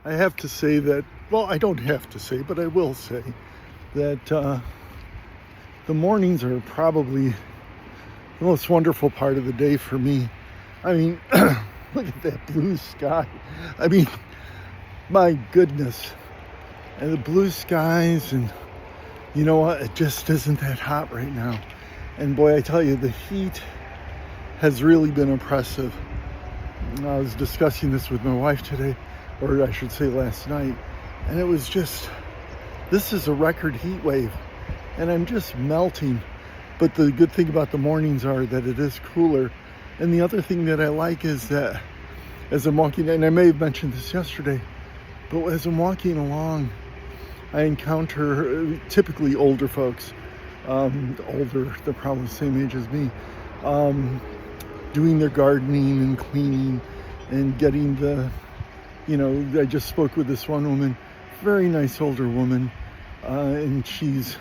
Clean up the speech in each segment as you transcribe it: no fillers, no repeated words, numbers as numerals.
I have to say that, well, I don't have to say, but I will say that the mornings are probably the most wonderful part of the day for me. I mean, look at that blue sky. I mean, my goodness. And the blue skies, and you know what? It just isn't that hot right now. And boy, I tell you, the heat has really been oppressive. I was discussing this with my wife today, or I should say last night, and it was just, this is a record heat wave, and I'm just melting. But the good thing about the mornings are that it is cooler. And the other thing that I like is that as I'm walking, and I may have mentioned this yesterday, but as I'm walking along, I encounter typically older folks, older, they're probably the same age as me, doing their gardening and cleaning and getting the, I just spoke with this one woman, very nice older woman, and she's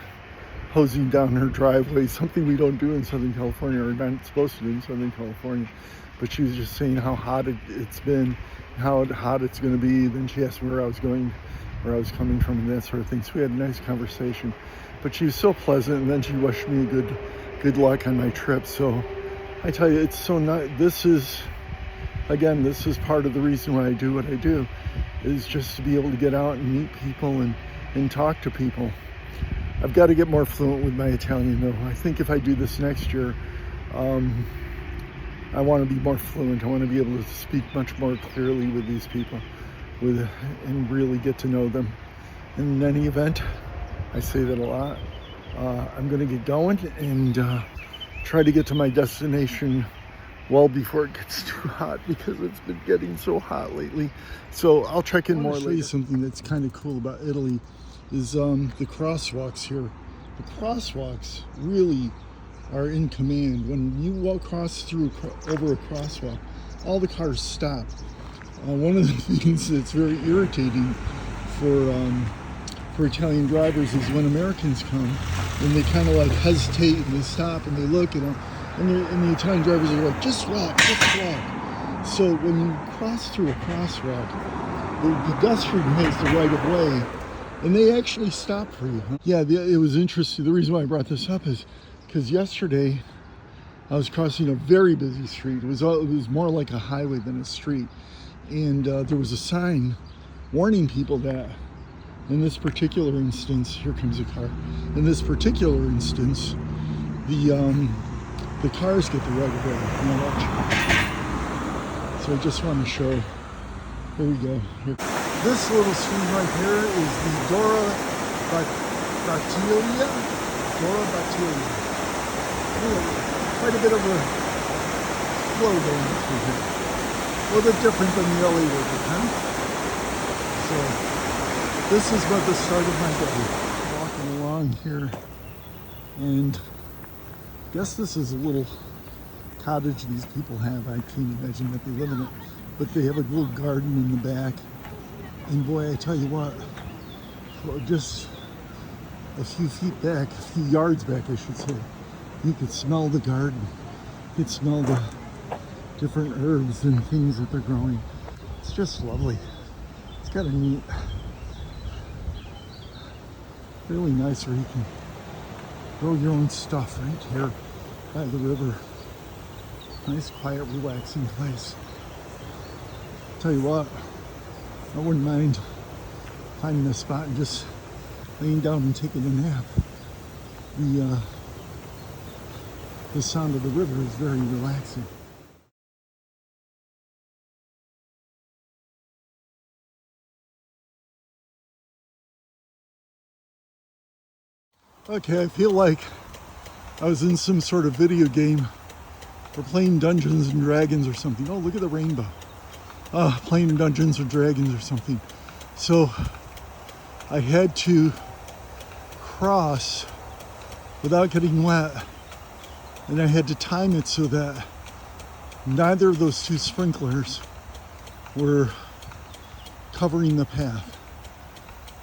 hosing down her driveway, something we don't do in Southern California, or not supposed to do in Southern California. But she was just saying how hot it's been, how hot it's going to be. Then she asked me where I was going, where I was coming from, and that sort of thing. So we had a nice conversation. But she was so pleasant, and then she wished me good luck on my trip. So I tell you, it's so nice. This is part of the reason why I do what I do, is just to be able to get out and meet people and talk to people. I've got to get more fluent with my Italian, though. I think if I do this next year, I want to be more fluent. I want to be able to speak much more clearly with these people, and really get to know them. In any event, I say that a lot. I'm going to get going and try to get to my destination well before it gets too hot, because it's been getting so hot lately. So I'll check in more later. I want to show you something that's kind of cool about Italy is the crosswalks here. The crosswalks really are in command. When you walk over a crosswalk, all the cars stop. One of the things that's very irritating for Italian drivers is when Americans come and they kind of like hesitate and they stop and they look, and the Italian drivers are like, just walk. So when you cross through a crosswalk, the pedestrian has the right of way, and they actually stop for you. Yeah, it was interesting. The reason why I brought this up is because yesterday I was crossing a very busy street. It was more like a highway than a street. And there was a sign warning people that in this particular instance, here comes a car. In this particular instance, the cars get the right of way. So I just want to show, here we go. Here. This little stream right here is the Dora Battilia. Quite a bit of a flow going through here. A little bit different than the LA River, huh? So this is about the start of my day. Walking along here, and I guess this is a little cottage these people have. I can't imagine that they live in it, but they have a little garden in the back. And boy, I tell you what, just a few feet back, a few yards back, I should say, you could smell the garden. You could smell the different herbs and things that they're growing. It's just lovely. It's kind of neat. Really nice where you can grow your own stuff right here by the river. Nice, quiet, relaxing place. Tell you what, I wouldn't mind finding a spot and just laying down and taking a nap. The sound of the river is very relaxing. Okay, I feel like I was in some sort of video game or playing Dungeons and Dragons or something. Oh, look at the rainbow. Playing Dungeons or Dragons or something. So I had to cross without getting wet, and I had to time it so that neither of those two sprinklers were covering the path.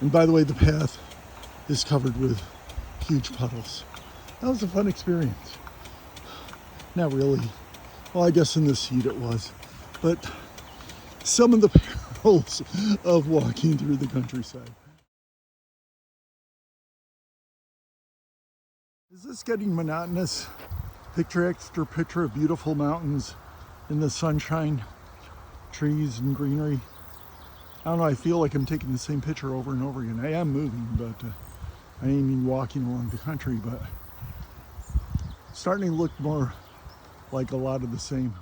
And by the way, the path is covered with huge puddles. That was a fun experience. Not really. Well, I guess in this heat it was. But some of the thrills of walking through the countryside. Is this getting monotonous? Picture after picture of beautiful mountains in the sunshine, trees and greenery. I don't know, I feel like I'm taking the same picture over and over again. I am moving, but I ain't even walking along the country, but it's starting to look more like a lot of the same.